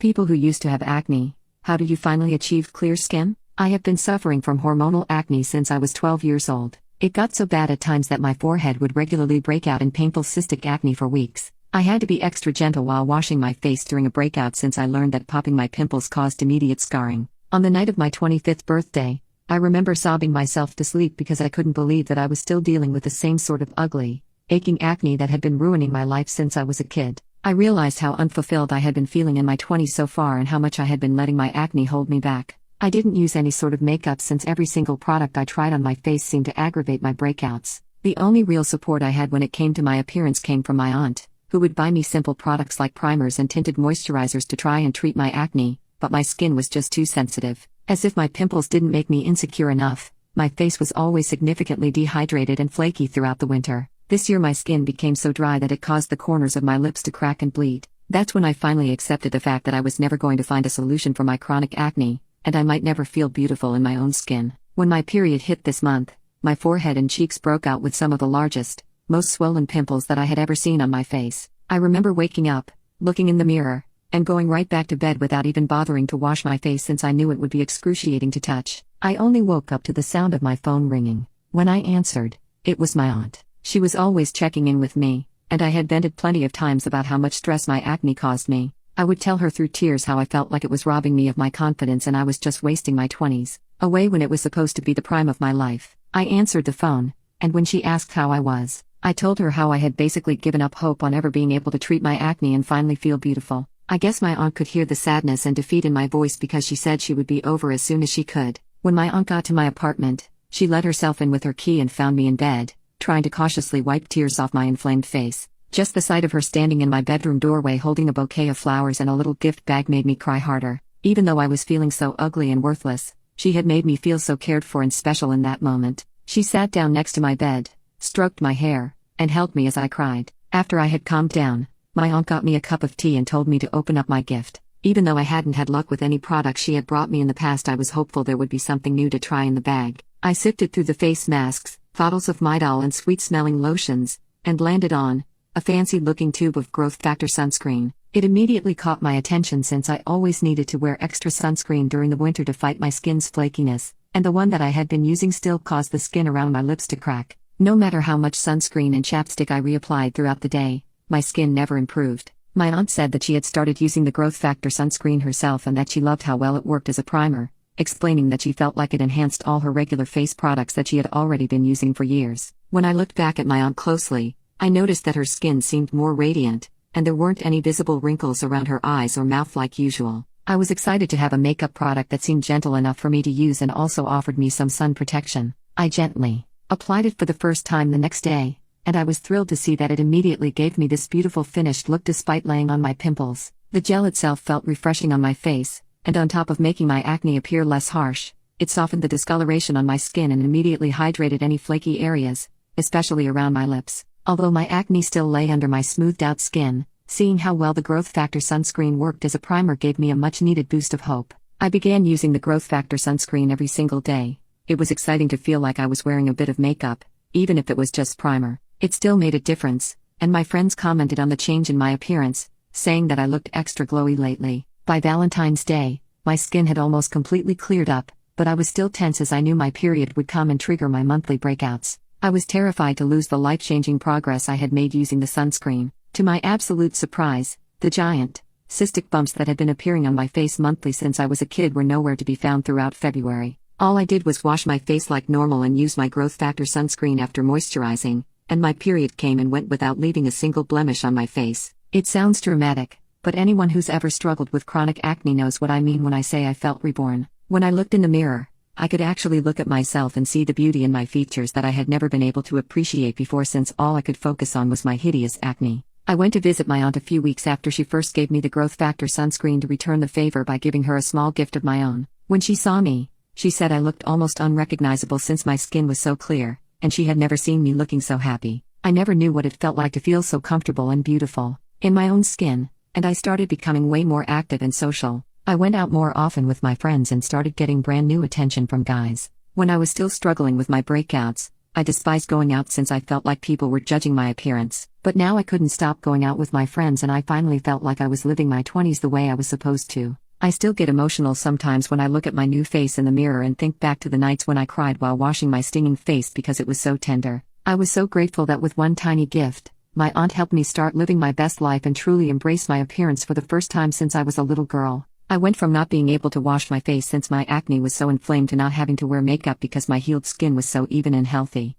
People who used to have acne, how do you finally achieve clear skin? I have been suffering from hormonal acne since I was 12 years old. It got so bad at times that my forehead would regularly break out in painful cystic acne for weeks. I had to be extra gentle while washing my face during a breakout since I learned that popping my pimples caused immediate scarring. On the night of my 25th birthday, I remember sobbing myself to sleep because I couldn't believe that I was still dealing with the same sort of ugly, aching acne that had been ruining my life since I was a kid. I realized how unfulfilled I had been feeling in my 20s so far and how much I had been letting my acne hold me back. I didn't use any sort of makeup since every single product I tried on my face seemed to aggravate my breakouts. The only real support I had when it came to my appearance came from my aunt, who would buy me simple products like primers and tinted moisturizers to try and treat my acne, but my skin was just too sensitive. As if my pimples didn't make me insecure enough, my face was always significantly dehydrated and flaky throughout the winter. This year my skin became so dry that it caused the corners of my lips to crack and bleed. That's when I finally accepted the fact that I was never going to find a solution for my chronic acne, and I might never feel beautiful in my own skin. When my period hit this month, my forehead and cheeks broke out with some of the largest, most swollen pimples that I had ever seen on my face. I remember waking up, looking in the mirror, and going right back to bed without even bothering to wash my face since I knew it would be excruciating to touch. I only woke up to the sound of my phone ringing. When I answered, it was my aunt. She was always checking in with me, and I had vented plenty of times about how much stress my acne caused me. I would tell her through tears how I felt like it was robbing me of my confidence and I was just wasting my 20s away when it was supposed to be the prime of my life. I answered the phone, and when she asked how I was, I told her how I had basically given up hope on ever being able to treat my acne and finally feel beautiful. I guess my aunt could hear the sadness and defeat in my voice because she said she would be over as soon as she could. When my aunt got to my apartment, she let herself in with her key and found me in bed, trying to cautiously wipe tears off my inflamed face. Just the sight of her standing in my bedroom doorway holding a bouquet of flowers and a little gift bag made me cry harder. Even though I was feeling so ugly and worthless, she had made me feel so cared for and special in that moment. She sat down next to my bed, stroked my hair, and held me as I cried. After I had calmed down, my aunt got me a cup of tea and told me to open up my gift. Even though I hadn't had luck with any products she had brought me in the past, I was hopeful there would be something new to try in the bag. I sifted through the face masks, bottles of Midol and sweet-smelling lotions, and landed on a fancy-looking tube of growth factor sunscreen. It immediately caught my attention since I always needed to wear extra sunscreen during the winter to fight my skin's flakiness, and the one that I had been using still caused the skin around my lips to crack. No matter how much sunscreen and chapstick I reapplied throughout the day, my skin never improved. My aunt said that she had started using the growth factor sunscreen herself and that she loved how well it worked as a primer, explaining that she felt like it enhanced all her regular face products that she had already been using for years. When I looked back at my aunt closely, I noticed that her skin seemed more radiant, and there weren't any visible wrinkles around her eyes or mouth like usual. I was excited to have a makeup product that seemed gentle enough for me to use and also offered me some sun protection. I gently applied it for the first time the next day, and I was thrilled to see that it immediately gave me this beautiful finished look despite laying on my pimples. The gel itself felt refreshing on my face, and on top of making my acne appear less harsh, it softened the discoloration on my skin and immediately hydrated any flaky areas, especially around my lips. Although my acne still lay under my smoothed-out skin, seeing how well the Growth Factor sunscreen worked as a primer gave me a much-needed boost of hope. I began using the Growth Factor sunscreen every single day. It was exciting to feel like I was wearing a bit of makeup, even if it was just primer. It still made a difference, and my friends commented on the change in my appearance, saying that I looked extra glowy lately. By Valentine's Day, my skin had almost completely cleared up, but I was still tense as I knew my period would come and trigger my monthly breakouts. I was terrified to lose the life-changing progress I had made using the sunscreen. To my absolute surprise, the giant, cystic bumps that had been appearing on my face monthly since I was a kid were nowhere to be found throughout February. All I did was wash my face like normal and use my Growth Factor sunscreen after moisturizing, and my period came and went without leaving a single blemish on my face. It sounds dramatic, but anyone who's ever struggled with chronic acne knows what I mean when I say I felt reborn. When I looked in the mirror, I could actually look at myself and see the beauty in my features that I had never been able to appreciate before since all I could focus on was my hideous acne. I went to visit my aunt a few weeks after she first gave me the Growth Factor sunscreen to return the favor by giving her a small gift of my own. When she saw me, she said I looked almost unrecognizable since my skin was so clear, and she had never seen me looking so happy. I never knew what it felt like to feel so comfortable and beautiful in my own skin, and I started becoming way more active and social. I went out more often with my friends and started getting brand new attention from guys. When I was still struggling with my breakouts, I despised going out since I felt like people were judging my appearance, but now I couldn't stop going out with my friends and I finally felt like I was living my 20s the way I was supposed to. I still get emotional sometimes when I look at my new face in the mirror and think back to the nights when I cried while washing my stinging face because it was so tender. I was so grateful that with one tiny gift, my aunt helped me start living my best life and truly embrace my appearance for the first time since I was a little girl. I went from not being able to wash my face since my acne was so inflamed to not having to wear makeup because my healed skin was so even and healthy.